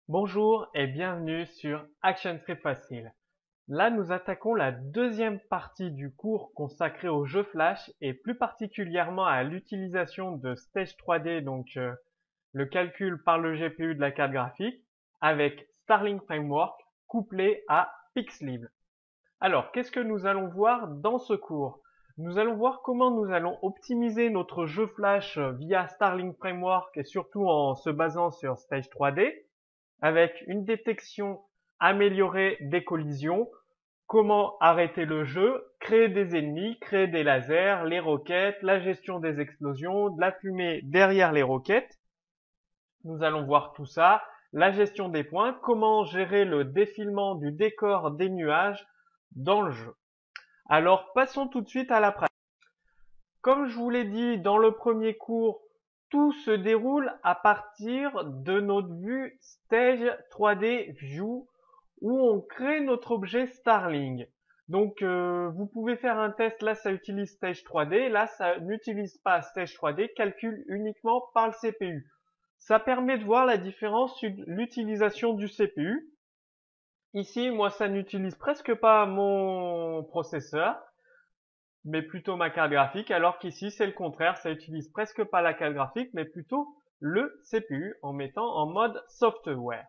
Bonjour et bienvenue sur Action Script Facile. Là, nous attaquons la deuxième partie du cours consacré au jeu Flash et plus particulièrement à l'utilisation de Stage 3D, le calcul par le GPU de la carte graphique, avec Starling Framework couplé à Pixlib. Alors, qu'est-ce que nous allons voir dans ce cours? Nous allons voir comment nous allons optimiser notre jeu Flash via Starling Framework et surtout en se basant sur Stage 3D avec une détection améliorée des collisions, comment arrêter le jeu, créer des ennemis, créer des lasers, les roquettes, la gestion des explosions, de la fumée derrière les roquettes. Nous allons voir tout ça, la gestion des points, comment gérer le défilement du décor des nuages dans le jeu. Alors passons tout de suite à la pratique. Comme je vous l'ai dit dans le premier cours, tout se déroule à partir de notre vue Stage 3D View où on crée notre objet Starling. Vous pouvez faire un test, là ça utilise Stage 3D, là ça n'utilise pas Stage 3D, calcule uniquement par le CPU. Ça permet de voir la différence sur l'utilisation du CPU. Ici, moi ça n'utilise presque pas mon processeur mais plutôt ma carte graphique, alors qu'ici c'est le contraire, ça utilise presque pas la carte graphique, mais plutôt le CPU en mettant en mode software.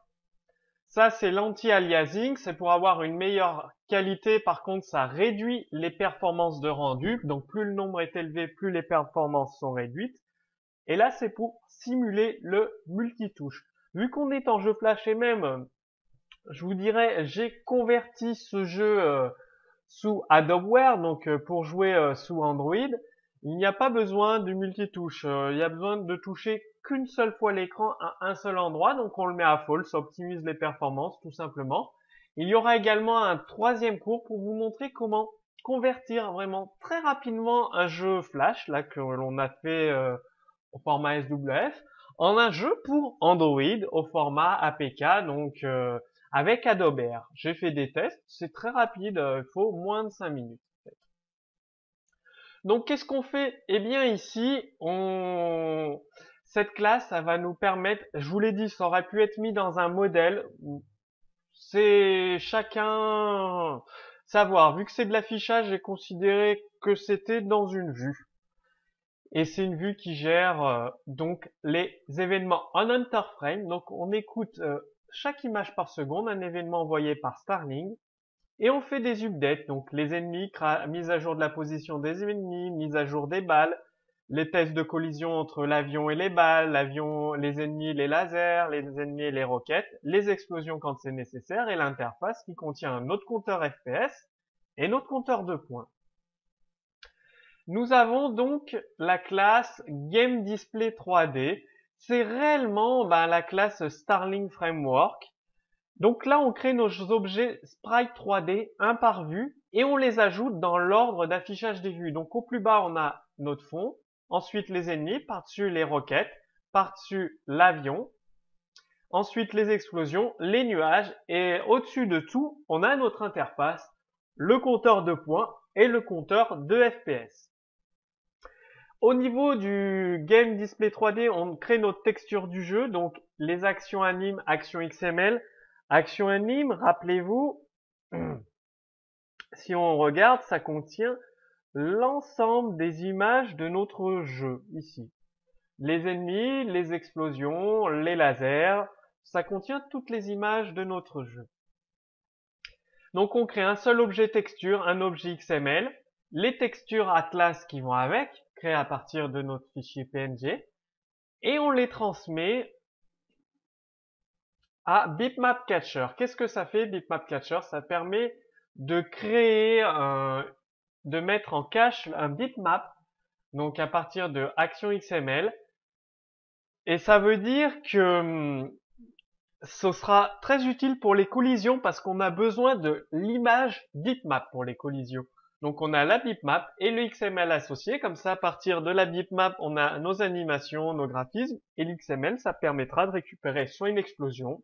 Ça c'est l'anti-aliasing, c'est pour avoir une meilleure qualité, par contre ça réduit les performances de rendu, donc plus le nombre est élevé, plus les performances sont réduites. Et là c'est pour simuler le multitouche. Vu qu'on est en jeu flash et même, je vous dirais, j'ai converti ce jeu sous Adobe Wear, pour jouer sous Android, il n'y a pas besoin du multitouche. Il y a besoin de toucher qu'une seule fois l'écran à un seul endroit, donc on le met à full, ça optimise les performances tout simplement. Il y aura également un troisième cours pour vous montrer comment convertir vraiment très rapidement un jeu Flash, là que l'on a fait au format SWF, en un jeu pour Android au format APK, avec Adobe Air. J'ai fait des tests, c'est très rapide, il faut moins de 5 minutes. Donc qu'est-ce qu'on fait? Eh bien ici, cette classe, ça va nous permettre, je vous l'ai dit, ça aurait pu être mis dans un modèle. C'est chacun savoir. Vu que c'est de l'affichage, j'ai considéré que c'était dans une vue. Et c'est une vue qui gère donc les événements en interframe. Donc on écoute chaque image par seconde, un événement envoyé par Starling. Et on fait des updates, donc les ennemis, mise à jour de la position des ennemis, mise à jour des balles, les tests de collision entre l'avion et les balles, l'avion, les ennemis, les lasers, les ennemis et les roquettes, les explosions quand c'est nécessaire, et l'interface qui contient notre compteur FPS et notre compteur de points. Nous avons donc la classe GameDisplay 3D. C'est réellement la classe Starling Framework. Donc là, on crée nos objets sprite 3D un par vue et on les ajoute dans l'ordre d'affichage des vues. Donc au plus bas, on a notre fond, ensuite les ennemis, par-dessus les roquettes, par-dessus l'avion, ensuite les explosions, les nuages et au-dessus de tout, on a notre interface, le compteur de points et le compteur de FPS. Au niveau du Game Display 3D, on crée notre texture du jeu, donc les actions anime, actions XML. Action anime, rappelez-vous, si on regarde, ça contient l'ensemble des images de notre jeu, ici. Les ennemis, les explosions, les lasers, ça contient toutes les images de notre jeu. Donc on crée un seul objet texture, un objet XML, les textures Atlas qui vont avec, créées à partir de notre fichier PNG, et on les transmet à Bitmap Catcher. Qu'est-ce que ça fait Bitmap Catcher? Ça permet de créer, de mettre en cache un bitmap, donc à partir de Action XML, et ça veut dire que ce sera très utile pour les collisions parce qu'on a besoin de l'image bitmap pour les collisions. Donc on a la bitmap et le XML associé, comme ça à partir de la bitmap on a nos animations, nos graphismes, et l'XML ça permettra de récupérer soit une explosion,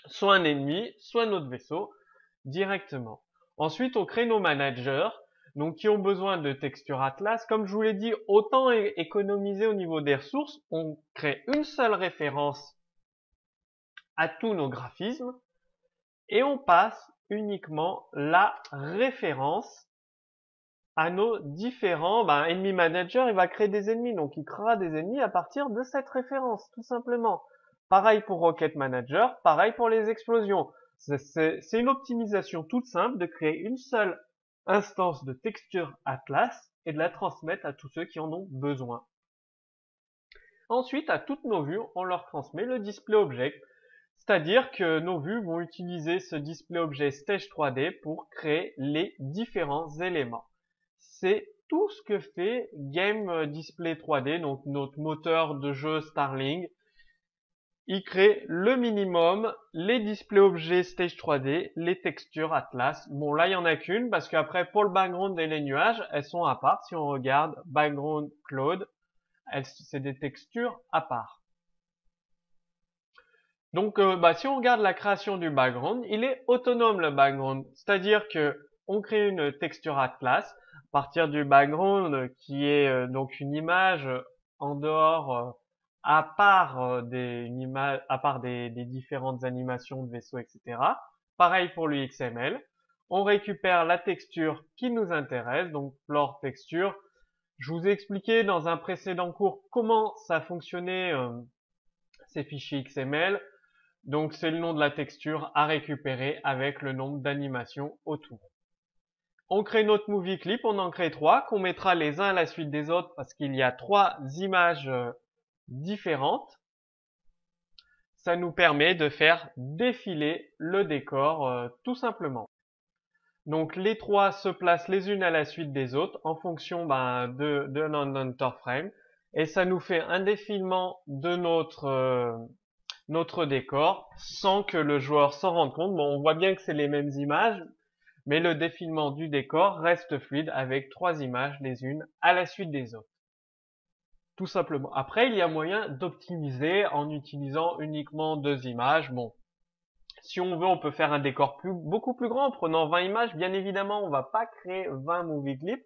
soit un ennemi, soit notre vaisseau directement. Ensuite on crée nos managers, donc qui ont besoin de texture Atlas. Comme je vous l'ai dit, autant économiser au niveau des ressources, on crée une seule référence à tous nos graphismes et on passe uniquement la référence à nos différents enemy manager. Il va créer des ennemis, donc il créera des ennemis à partir de cette référence, tout simplement. Pareil pour Rocket Manager, pareil pour les explosions. C'est une optimisation toute simple de créer une seule instance de texture Atlas et de la transmettre à tous ceux qui en ont besoin. Ensuite, à toutes nos vues, on leur transmet le display object, c'est-à-dire que nos vues vont utiliser ce display objet Stage 3D pour créer les différents éléments. C'est tout ce que fait Game Display 3D, donc notre moteur de jeu Starling. Il crée le minimum, les displays objets Stage 3D, les textures Atlas. Bon, là, il y en a qu'une parce qu'après, pour le background et les nuages, elles sont à part. Si on regarde background cloud, c'est des textures à part. Donc, si on regarde la création du background, il est autonome le background. C'est-à-dire que on crée une texture Atlas à partir du background qui est donc une image en dehors, à part des différentes animations de vaisseaux, etc. Pareil pour le XML. On récupère la texture qui nous intéresse, donc floor texture. Je vous ai expliqué dans un précédent cours comment ça fonctionnait ces fichiers XML. Donc c'est le nom de la texture à récupérer avec le nombre d'animations autour. On crée notre movie clip, on en crée 3 qu'on mettra les uns à la suite des autres parce qu'il y a 3 images différentes. Ça nous permet de faire défiler le décor tout simplement. Donc les 3 se placent les unes à la suite des autres en fonction de l'Hunter Frame et ça nous fait un défilement de notre décor sans que le joueur s'en rende compte. Bon, on voit bien que c'est les mêmes images, mais le défilement du décor reste fluide avec 3 images les unes à la suite des autres. Tout simplement. Après, il y a moyen d'optimiser en utilisant uniquement 2 images. Bon, si on veut, on peut faire un décor beaucoup plus grand en prenant 20 images. Bien évidemment, on va pas créer 20 movie clips.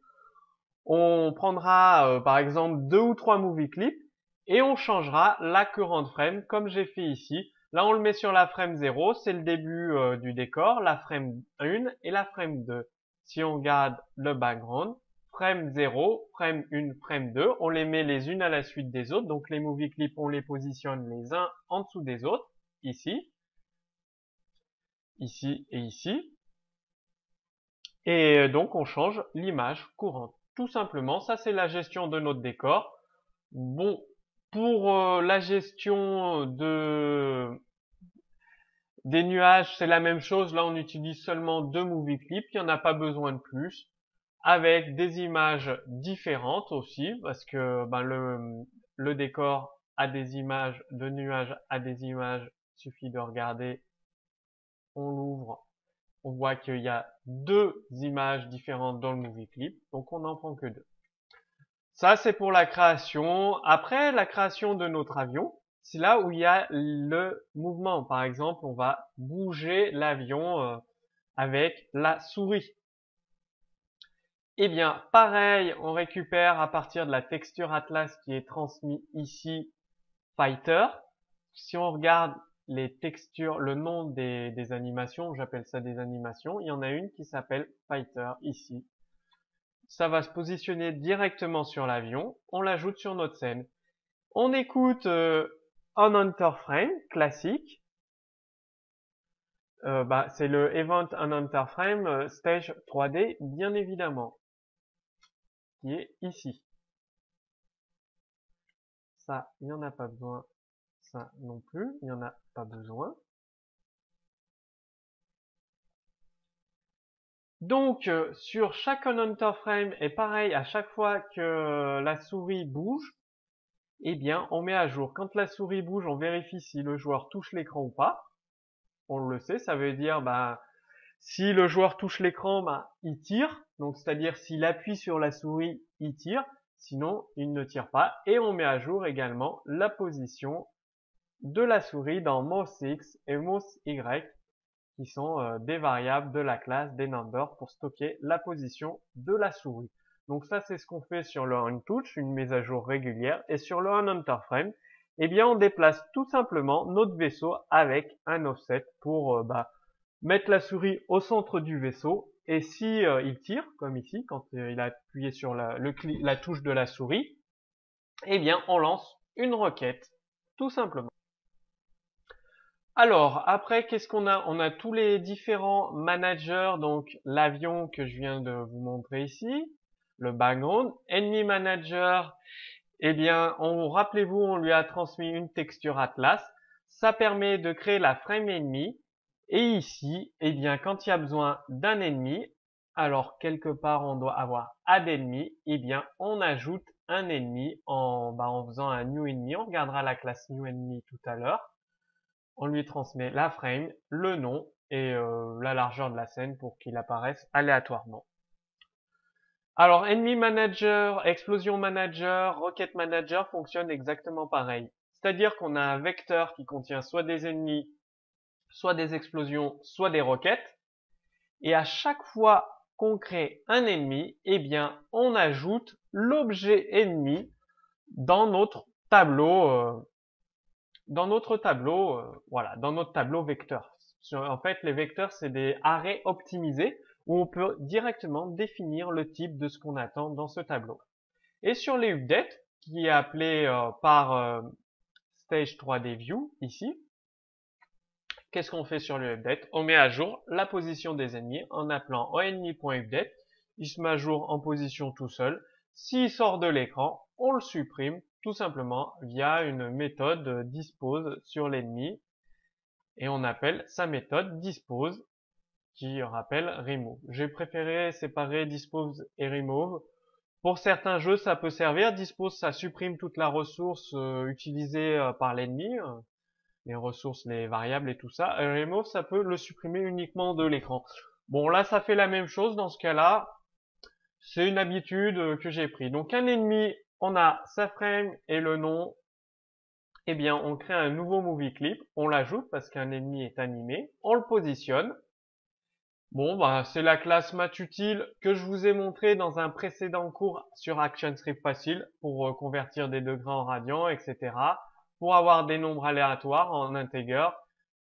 On prendra par exemple 2 ou 3 movie clips et on changera la current frame comme j'ai fait ici. Là, on le met sur la frame 0, c'est le début du décor, la frame 1 et la frame 2. Si on garde le background, frame 0, frame 1, frame 2, on les met les unes à la suite des autres. Donc les movie clips, on les positionne les uns en dessous des autres, ici, ici et ici. Et donc on change l'image courante. Tout simplement, ça c'est la gestion de notre décor. Bon, pour la gestion des nuages, c'est la même chose. Là, on utilise seulement 2 movie clips. Il n'y en a pas besoin de plus. Avec des images différentes aussi, parce que le décor a des images, de nuages a des images. Il suffit de regarder. On l'ouvre. On voit qu'il y a 2 images différentes dans le movie clip. Donc, on n'en prend que 2. Ça, c'est pour la création. Après, la création de notre avion, c'est là où il y a le mouvement. Par exemple, on va bouger l'avion avec la souris. Eh bien, pareil, on récupère à partir de la texture Atlas qui est transmise ici, Fighter. Si on regarde les textures, le nom des animations, j'appelle ça des animations, il y en a une qui s'appelle Fighter ici. Ça va se positionner directement sur l'avion, on l'ajoute sur notre scène. On écoute un Hunter Frame classique. C'est le Event un Hunter Frame Stage 3D, bien évidemment, qui est ici. Ça, il n'y en a pas besoin. Ça non plus, il n'y en a pas besoin. Donc, sur chaque Hunter Frame, et pareil, à chaque fois que la souris bouge, eh bien, on met à jour. Quand la souris bouge, on vérifie si le joueur touche l'écran ou pas. On le sait, ça veut dire, si le joueur touche l'écran, il tire. Donc, c'est-à-dire, s'il appuie sur la souris, il tire. Sinon, il ne tire pas. Et on met à jour également la position de la souris dans mouse X et mouse Y, qui sont des variables de la classe des numbers pour stocker la position de la souris. Donc ça, c'est ce qu'on fait sur le OnTouch, une mise à jour régulière. Et sur le OnHunterFrame, eh bien on déplace tout simplement notre vaisseau avec un offset pour mettre la souris au centre du vaisseau. Et si il tire, comme ici, quand il a appuyé sur la touche de la souris, eh bien on lance une roquette, tout simplement. Alors, après, qu'est-ce qu'on a? On a tous les différents managers, donc l'avion que je viens de vous montrer ici, le background. Enemy Manager, eh bien, rappelez-vous, on lui a transmis une texture Atlas. Ça permet de créer la frame ennemi. Et ici, eh bien, quand il y a besoin d'un ennemi, alors quelque part on doit avoir add ennemi, eh bien, on ajoute un ennemi en faisant un new enemy. On regardera la classe new enemy tout à l'heure. On lui transmet la frame, le nom et la largeur de la scène pour qu'il apparaisse aléatoirement. Alors, Enemy Manager, Explosion Manager, Rocket Manager fonctionnent exactement pareil. C'est-à-dire qu'on a un vecteur qui contient soit des ennemis, soit des explosions, soit des roquettes. Et à chaque fois qu'on crée un ennemi, eh bien, on ajoute l'objet ennemi dans notre tableau voilà, dans notre tableau vecteur. En fait, les vecteurs, c'est des arrays optimisés où on peut directement définir le type de ce qu'on attend dans ce tableau. Et sur les updates, qui est appelé par Stage 3D View, ici, qu'est-ce qu'on fait sur le update? On met à jour la position des ennemis en appelant onenemy.update. Il se met à jour en position tout seul. S'il sort de l'écran, on le supprime tout simplement via une méthode dispose sur l'ennemi et on appelle sa méthode dispose qui rappelle remove. J'ai préféré séparer dispose et remove. Pour certains jeux, ça peut servir. Dispose, ça supprime toute la ressource utilisée par l'ennemi, les ressources, les variables et tout ça. Remove, ça peut le supprimer uniquement de l'écran. Bon, là, ça fait la même chose. Dans ce cas-là, c'est une habitude que j'ai pris. Donc, un ennemi, on a sa frame et le nom. Eh bien, on crée un nouveau movie clip. On l'ajoute parce qu'un ennemi est animé. On le positionne. Bon, c'est la classe matutile que je vous ai montré dans un précédent cours sur ActionScript Facile pour convertir des degrés en radians, etc. Pour avoir des nombres aléatoires en integer,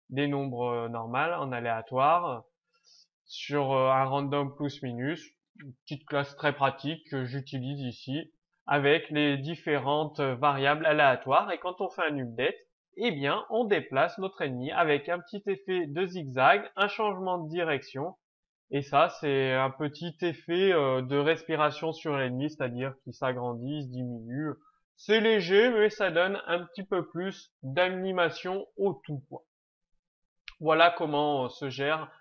des nombres normaux en aléatoire, sur un random plus minus, une petite classe très pratique que j'utilise ici, avec les différentes variables aléatoires. Et quand on fait un update, eh bien, on déplace notre ennemi avec un petit effet de zigzag, un changement de direction. Et ça, c'est un petit effet de respiration sur l'ennemi, c'est-à-dire qu'il s'agrandit, se diminue. C'est léger, mais ça donne un petit peu plus d'animation au tout. Voilà comment se gère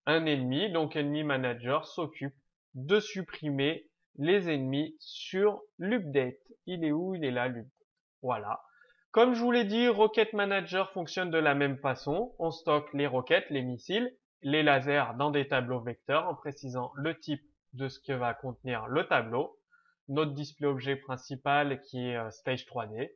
un ennemi. Donc, Enemy Manager s'occupe de supprimer les ennemis sur l'update. Il est où? Il est là, l'update. Voilà. Comme je vous l'ai dit, Rocket Manager fonctionne de la même façon. On stocke les roquettes, les missiles, les lasers dans des tableaux vecteurs en précisant le type de ce que va contenir le tableau. Notre display objet principal qui est Stage 3D.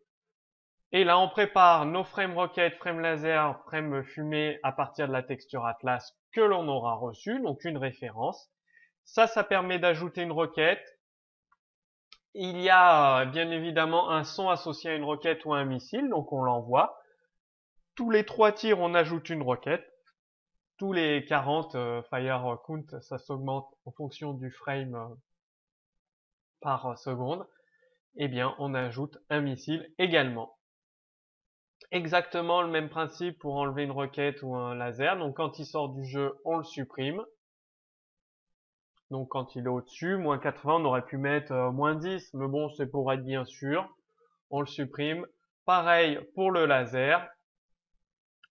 Et là, on prépare nos frames roquettes, frames laser, frames fumée à partir de la texture Atlas que l'on aura reçue, donc une référence. Ça permet d'ajouter une roquette. Il y a bien évidemment un son associé à une roquette ou à un missile, donc on l'envoie. Tous les 3 tirs, on ajoute une roquette. Tous les 40 fire count, ça s'augmente en fonction du frame par seconde. Eh bien, on ajoute un missile également. Exactement le même principe pour enlever une roquette ou un laser. Donc quand il sort du jeu, on le supprime. Donc quand il est au-dessus, moins 80, on aurait pu mettre moins 10, mais bon, c'est pour être bien sûr. On le supprime. Pareil pour le laser.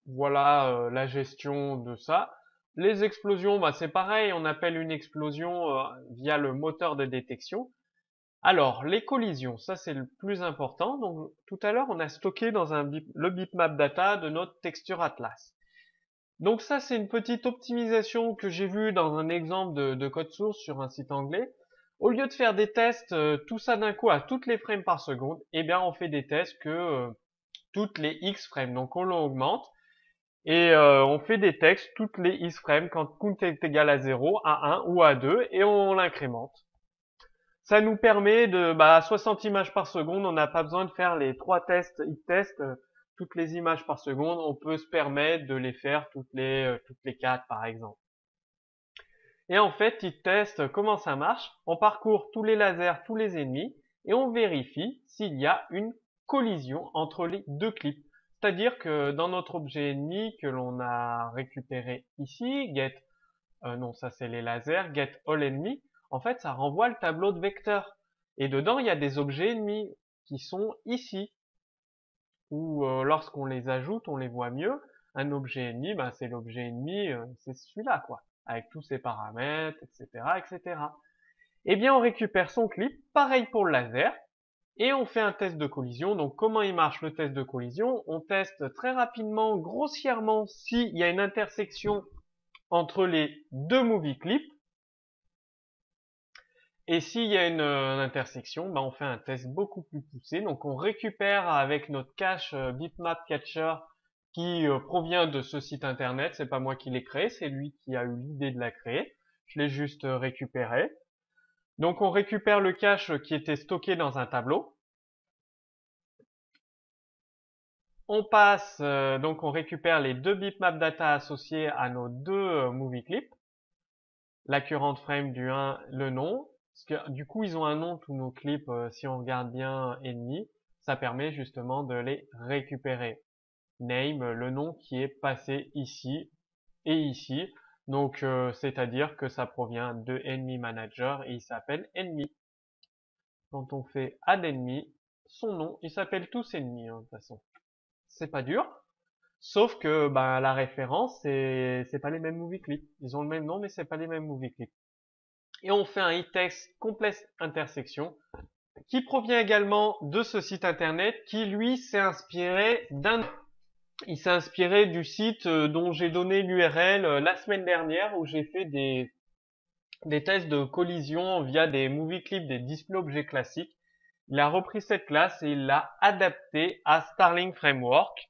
Voilà la gestion de ça. Les explosions, c'est pareil, on appelle une explosion via le moteur de détection. Alors, les collisions, ça c'est le plus important. Donc, tout à l'heure, on a stocké dans le bitmap data de notre texture Atlas. Donc ça, c'est une petite optimisation que j'ai vue dans un exemple de code source sur un site anglais. Au lieu de faire des tests, tout ça d'un coup à toutes les frames par seconde, eh bien, on fait des tests que toutes les X frames. Donc, on l'augmente. Et on fait des textes toutes les X frames quand count est égal à 0, à 1 ou à 2 et on l'incrémente. Ça nous permet de, à 60 images par seconde, on n'a pas besoin de faire les 3 tests, hit tests, toutes les images par seconde, on peut se permettre de les faire toutes les 4 par exemple. Et en fait, hit test, comment ça marche? On parcourt tous les lasers, tous les ennemis, et on vérifie s'il y a une collision entre les deux clips. C'est-à-dire que dans notre objet ennemi que l'on a récupéré ici, non, ça c'est les lasers, get all enemy, en fait ça renvoie le tableau de vecteurs. Et dedans il y a des objets ennemis qui sont ici, où lorsqu'on les ajoute on les voit mieux. Un objet ennemi, c'est l'objet ennemi, c'est celui-là quoi, avec tous ses paramètres, etc., etc. Eh bien on récupère son clip, pareil pour le laser, et on fait un test de collision. Donc comment il marche le test de collision? On teste très rapidement, grossièrement, s'il y a une intersection entre les deux movie clips. Et s'il y a une intersection, on fait un test beaucoup plus poussé. Donc on récupère avec notre cache bitmap catcher qui provient de ce site internet. C'est pas moi qui l'ai créé, c'est lui qui a eu l'idée de la créer. Je l'ai juste récupéré. Donc on récupère le cache qui était stocké dans un tableau. On passe, donc on récupère les deux bitmap data associés à nos deux movie clips. La current frame du 1, le nom. Parce que du coup, ils ont un nom, tous nos clips, si on regarde bien ennemi. Ça permet justement de les récupérer. Name, le nom qui est passé ici et ici. Donc, c'est-à-dire que ça provient de enemy manager et il s'appelle enemy. Quand on fait add enemy, son nom, il s'appelle tous enemy, de toute façon. C'est pas dur. Sauf que la référence, c'est pas les mêmes movie clips. Ils ont le même nom, mais c'est pas les mêmes movie clips. Et on fait un e-text complex intersection qui provient également de ce site internet qui lui s'est inspiré il s'est inspiré du site dont j'ai donné l'URL la semaine dernière où j'ai fait des tests de collision via des movie clips, des display objets classiques. Il a repris cette classe et il l'a adaptée à Starling Framework.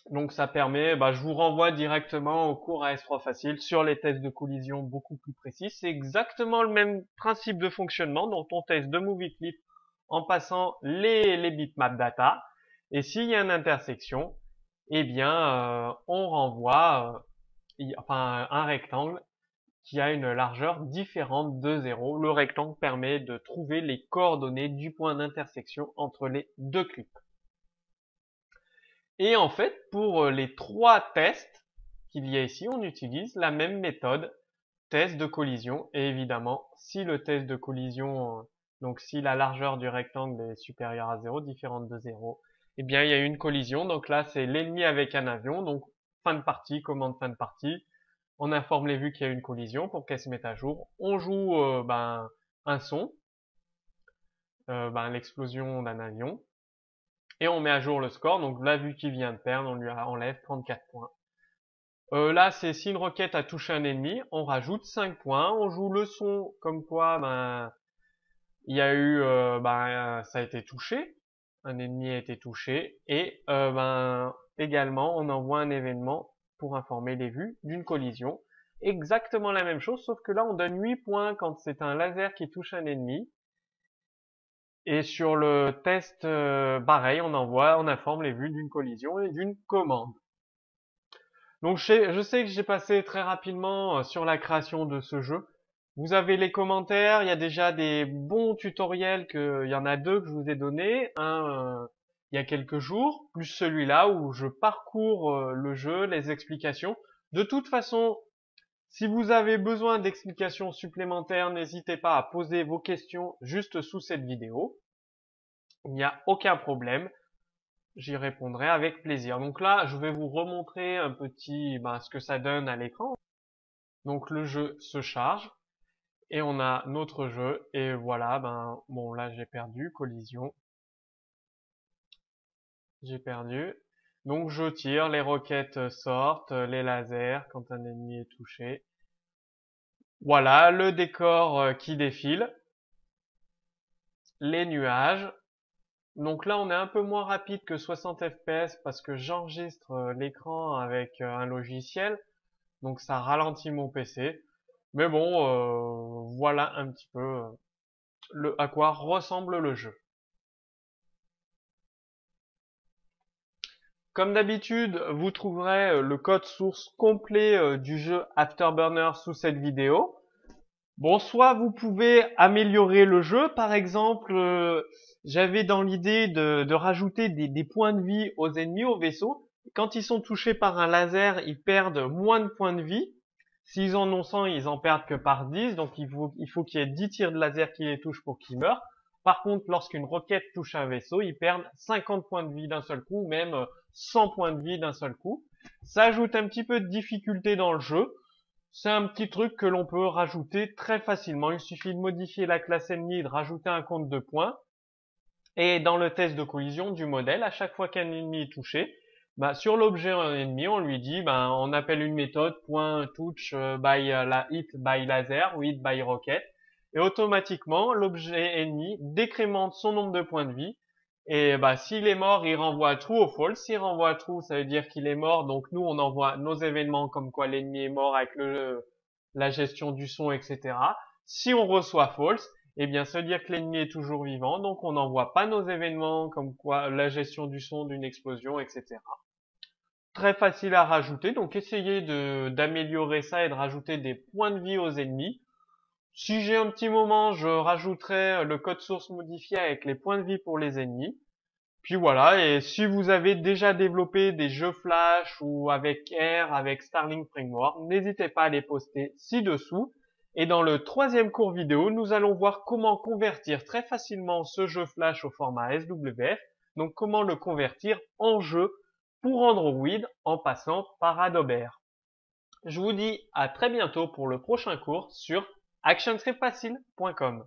Donc ça permet, je vous renvoie directement au cours AS3 Facile sur les tests de collision beaucoup plus précis. C'est exactement le même principe de fonctionnement dont on teste deux movie clips en passant les bitmap data. Et s'il y a une intersection, eh bien on renvoie un rectangle qui a une largeur différente de 0. Le rectangle permet de trouver les coordonnées du point d'intersection entre les deux clips. Et en fait, pour les trois tests qu'il y a ici, on utilise la même méthode, test de collision. Et évidemment, si le test de collision, donc si la largeur du rectangle est supérieure à 0, différente de 0, eh bien il y a une collision. Donc là, c'est l'ennemi avec un avion. Donc fin de partie, commande fin de partie. On informe les vues qu'il y a une collision pour qu'elles se mettent à jour. On joue un son, l'explosion d'un avion. Et on met à jour le score, donc la vue qui vient de perdre, on lui enlève 34 points. Là, c'est si une requête a touché un ennemi, on rajoute 5 points, on joue le son comme quoi il y a eu ça a été touché, un ennemi a été touché, et également on envoie un événement pour informer les vues d'une collision. Exactement la même chose, sauf que là on donne 8 points quand c'est un laser qui touche un ennemi. Et sur le test, pareil, on informe les vues d'une collision et d'une commande. Donc je sais que j'ai passé très rapidement sur la création de ce jeu. Vous avez les commentaires, il y a déjà des bons tutoriels, il y en a deux que je vous ai donnés. Un il y a quelques jours, plus celui-là où je parcours le jeu, les explications. De toute façon, si vous avez besoin d'explications supplémentaires, n'hésitez pas à poser vos questions juste sous cette vidéo. Il n'y a aucun problème, j'y répondrai avec plaisir. Donc là, je vais vous remontrer un petit ce que ça donne à l'écran. Donc le jeu se charge et on a notre jeu et voilà, bon là j'ai perdu, collision. J'ai perdu. Donc je tire, les roquettes sortent, les lasers quand un ennemi est touché. Voilà, le décor qui défile. Les nuages. Donc là, on est un peu moins rapide que 60 fps parce que j'enregistre l'écran avec un logiciel. Donc ça ralentit mon PC. Mais bon, voilà un petit peu à quoi ressemble le jeu. Comme d'habitude, vous trouverez le code source complet du jeu Afterburner sous cette vidéo. Bon, soit vous pouvez améliorer le jeu, par exemple, j'avais dans l'idée de rajouter des points de vie aux ennemis au vaisseau. Quand ils sont touchés par un laser, ils perdent moins de points de vie. S'ils en ont 100, ils en perdent que par 10, donc il faut qu'il y ait 10 tirs de laser qui les touchent pour qu'ils meurent. Par contre, lorsqu'une roquette touche un vaisseau, ils perdent 50 points de vie d'un seul coup, ou même 100 points de vie d'un seul coup. Ça ajoute un petit peu de difficulté dans le jeu. C'est un petit truc que l'on peut rajouter très facilement. Il suffit de modifier la classe ennemie et de rajouter un compte de points. Et dans le test de collision du modèle, à chaque fois qu'un ennemi est touché, bah, sur l'objet ennemi, on lui dit, bah, on appelle une méthode .touch by la hit by laser ou hit by rocket. Et automatiquement, l'objet ennemi décrémente son nombre de points de vie. Et bah, s'il est mort, il renvoie true ou false. S'il renvoie true, ça veut dire qu'il est mort. Donc nous, on envoie nos événements comme quoi l'ennemi est mort avec la gestion du son, etc. Si on reçoit false, eh bien, ça veut dire que l'ennemi est toujours vivant. Donc on n'envoie pas nos événements comme quoi la gestion du son d'une explosion, etc. Très facile à rajouter. Donc essayez d'améliorer ça et de rajouter des points de vie aux ennemis. Si j'ai un petit moment, je rajouterai le code source modifié avec les points de vie pour les ennemis. Puis voilà, et si vous avez déjà développé des jeux Flash ou avec R, avec Starlink Framework, n'hésitez pas à les poster ci-dessous. Et dans le troisième cours vidéo, nous allons voir comment convertir très facilement ce jeu Flash au format SWF. Donc comment le convertir en jeu pour Android en passant par Adobe Air. Je vous dis à très bientôt pour le prochain cours sur actionscriptfacile.com.